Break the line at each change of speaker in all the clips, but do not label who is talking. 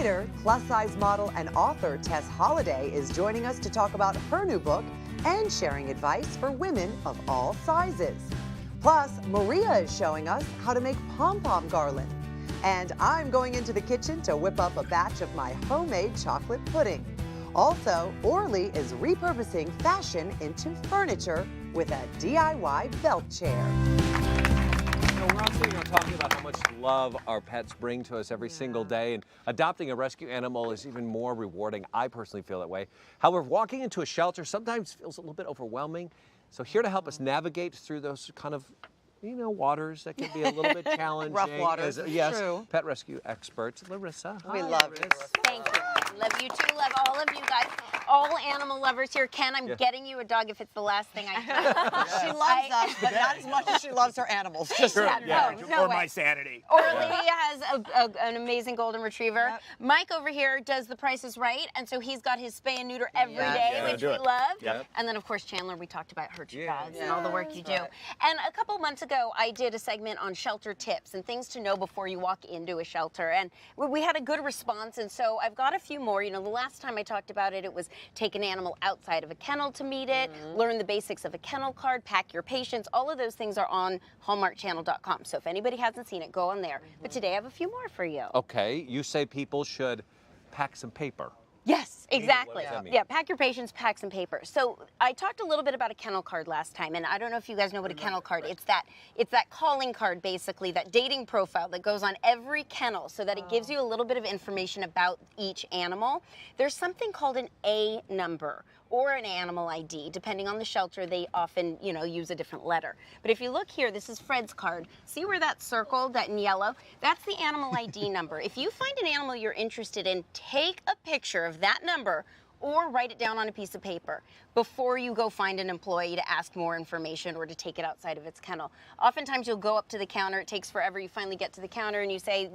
later, plus-size model and author Tess Holliday is joining us to talk about her new book and sharing advice for women of all sizes. Plus, Maria is showing us how to make pom-pom garland. And I'm going into the kitchen to whip up a batch of my homemade chocolate pudding. Also, Orly is repurposing fashion into furniture with a DIY belt chair.
We're all sitting here talking about how much love our pets bring to us every single day, and adopting a rescue animal is even more rewarding. I personally feel that way. However, walking into a shelter sometimes feels a little bit overwhelming. So here to help us navigate through those kind of, waters that can be a little bit challenging.
Rough waters,
yes,
true.
Pet rescue expert, Larissa.
We
Hi,
love
Larissa.
you.
Thank you. Love you too. Love all of you guys. All animal lovers here. Ken, I'm getting you a dog if it's the last thing I do.
She loves us, but not as much as she loves her animals. Just
No
or
way.
my sanity.
Orly has an amazing golden retriever.
Yep.
Mike over here does The Price is Right, and so he's got his spay and neuter every day,
Yeah,
which
do
we
it.
love.
Yep.
And then, of course, Chandler, we talked about her two
Yeah.
dogs and all the work you do. And a couple months ago, I did a segment on shelter tips and things to know before you walk into a shelter. And we had a good response, and so I've got a few more. The last time I talked about it, it was take an animal outside of a kennel to meet it, learn the basics of a kennel card, pack your patience. All of those things are on hallmarkchannel.com. So if anybody hasn't seen it, go on there. But today I have a few more for you.
Okay, you say people should pack some paper.
Yes, exactly.
What does that mean?
Yeah, pack your patience, pack some paper. So I talked a little bit about a kennel card last time, and I don't know if you guys know what a kennel card is. It's that calling card, basically, that dating profile that goes on every kennel so that it gives you a little bit of information about each animal. There's something called an A number or an animal ID. Depending on the shelter, they often, use a different letter. But if you look here, this is Fred's card. See where that's circled, that in yellow? That's the animal ID number. If you find an animal you're interested in, take a picture of that number or write it down on a piece of paper before you go find an employee to ask more information or to take it outside of its kennel. Oftentimes you'll go up to the counter, it takes forever, you finally get to the counter and you say,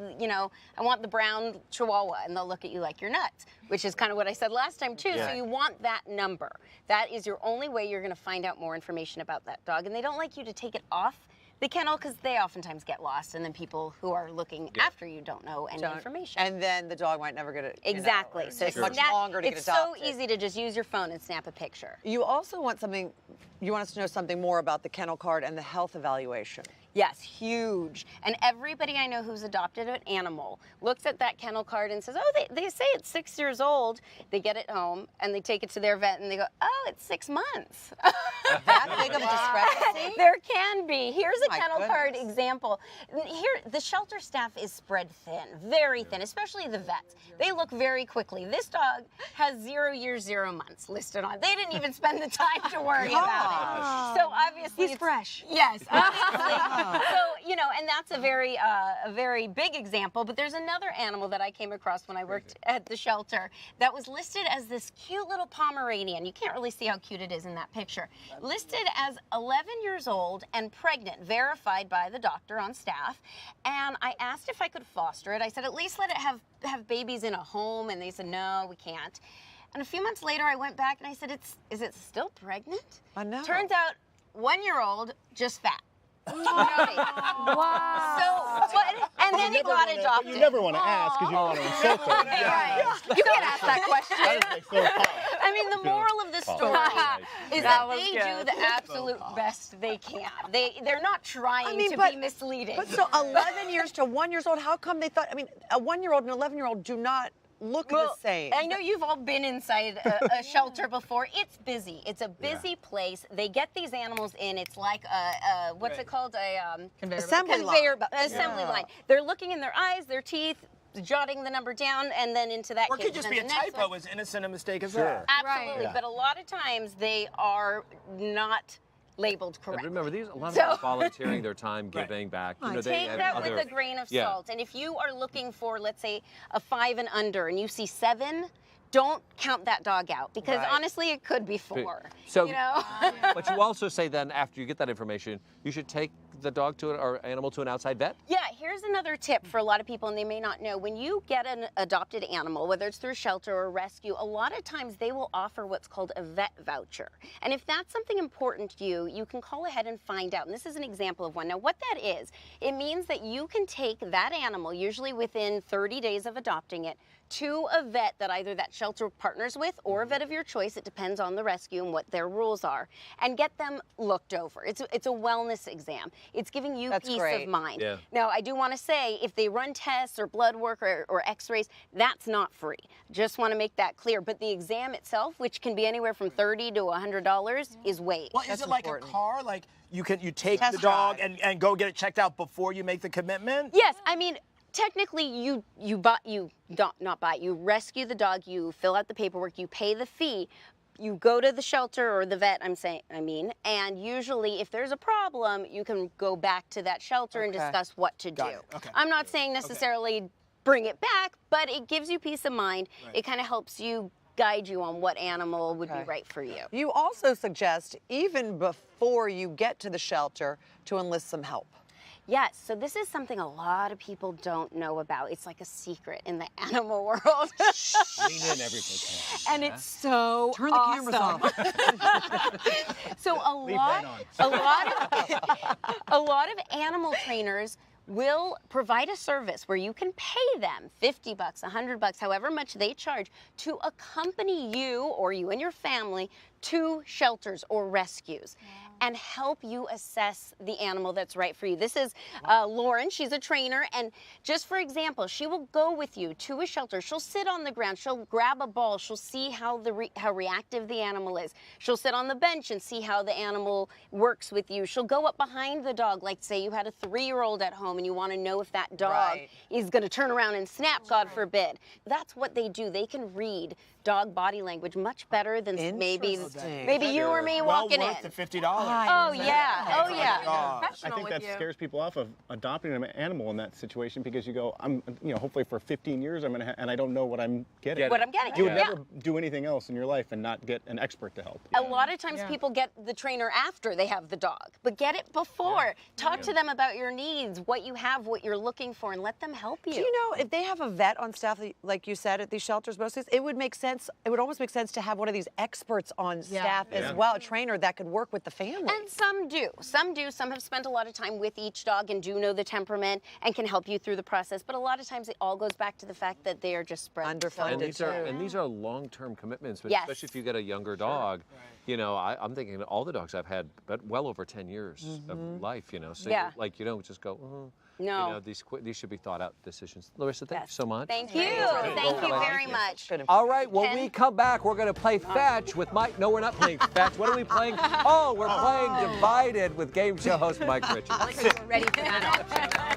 I want the brown Chihuahua, and they'll look at you like you're nuts, which is kind of what I said last time too.
Yeah.
So you want that number. That is your only way you're gonna find out more information about that dog, and they don't like you to take it off the kennel because they oftentimes get lost, and then people who are looking after you don't know any information.
And then the dog might never get it.
Exactly. So
it's much longer to get adopted.
It's so easy to just use your phone and snap a picture.
You also want you want us to know something more about the kennel card and the health evaluation.
Yes, huge. And everybody I know who's adopted an animal looks at that kennel card and says, oh, they say it's 6 years old. They get it home and they take it to their vet and they go, oh, it's 6 months.
That big of a discrepancy?
There can be. Here's a
My
kennel card
goodness.
example. Here, the shelter staff is spread thin, very thin, especially the vets. They look very quickly. This dog has 0 years, 0 months listed on it. They didn't even spend the time to worry about it. So obviously
He's fresh.
Yes, obviously. So, and that's a very big example, but there's another animal that I came across when I worked at the shelter that was listed as this cute little Pomeranian. You can't really see how cute it is in that picture. Listed as 11 years old and pregnant, verified by the doctor on staff. And I asked if I could foster it. I said, at least let it have babies in a home, and they said, no, we can't. And a few months later, I went back and I said, is it still pregnant?
I know.
Turns out, 1 year old, just fat.
Wow.
And then he got adopted.
You never want to ask because you don't want to insult her.
Right. You can ask that question.
That is so hard.
I mean, the moral of the story is that they do the absolute best they can. They're not trying to be misleading.
But so 11 years to 1 year old, how come they thought, a 1 year old and an 11-year-old do not look the same?
I know you've all been inside a shelter before. It's busy. It's a busy place. They get these animals in. It's like what's it called?
Assembly
line. They're looking in their eyes, their teeth, jotting the number down, and then into that
Or it
cage.
could just
And
be a
the next
typo,
one.
as innocent a mistake as that.
Absolutely, but a lot of times they are not labeled
But
correctly.
remember, a lot of them are volunteering their time,
Right.
giving back.
Take that with a grain of salt. And if you are looking for, let's say, a 5 and under, and you see 7, don't count that dog out, because honestly, it could be 4.
So,
you know?
but you also say then, after you get that information, you should take the dog to or animal to an outside vet?
Yeah, here's another tip for a lot of people, and they may not know. When you get an adopted animal, whether it's through shelter or rescue, a lot of times they will offer what's called a vet voucher. And if that's something important to you, you can call ahead and find out. And this is an example of one. Now, what that is, it means that you can take that animal, usually within 30 days of adopting it, to a vet that either that shelter partners with or a vet of your choice. It depends on the rescue and what their rules are, and get them looked over. It's a wellness exam. It's giving you peace of mind.
Yeah.
Now, I do want to say, if they run tests or blood work or x-rays, that's not free. Just want to make that clear. But the exam itself, which can be anywhere from $30 to $100, is waived.
Well, is it like a car? Like you take the dog and go get it checked out before you make the commitment?
Yes, I mean, technically, you rescue the dog, you fill out the paperwork, you pay the fee, you go to the shelter or the vet, and usually if there's a problem, you can go back to that shelter and discuss what to do.
Okay.
I'm not saying necessarily bring it back, but it gives you peace of mind. It kind of helps you guide you on what animal would be right for you.
You also suggest, even before you get to the shelter, to enlist some help.
Yes, so this is something a lot of people don't know about. It's like a secret in the animal world.
Lean in, everybody.
And it's so
Turn the cameras off.
So a lot of animal trainers will provide a service where you can pay them $50, $100, however much they charge, to accompany you or you and your family to shelters or rescues and help you assess the animal that's right for you. This is Lauren. She's a trainer, and just for example, she will go with you to a shelter. She'll sit on the ground. She'll grab a ball. She'll see how reactive the animal is. She'll sit on the bench and see how the animal works with you. She'll go up behind the dog, like say you had a 3-year-old at home and you want to know if that dog is going to turn around and snap, God forbid. That's what they do. They can read dog body language much better than maybe you or me walking in.
Well worth the $50.
Oh yeah, oh yeah.
I think that scares people off of adopting an animal in that situation because you go, hopefully for 15 years and I don't know what I'm getting.
What I'm getting.
You would never do anything else in your life and not get an expert to help.
A lot of times people get the trainer after they have the dog, but get it before. Talk to them about your needs, what you have, what you're looking for, and let them help you.
Do you know, if they have a vet on staff, like you said, at these shelters, most of it would make sense. It would almost make sense to have one of these experts on staff as well, a trainer that could work with the family.
And some do. Some have spent a lot of time with each dog and do know the temperament and can help you through the process. But a lot of times it all goes back to the fact that they are just spread.
Underfunded.
And these are long-term commitments, but
Yes.
especially if you get a younger dog. I'm thinking all the dogs I've had, but well over 10 years of life, So you don't just go,
No.
These should be thought out decisions. Larissa, thank you so much.
Thank you. Thank you very much.
All right, when we come back, we're going to play Fetch with Mike. No, we're not playing Fetch. What are we playing? Oh, we're playing Divided with game show host Mike Richards.
Ready for that option.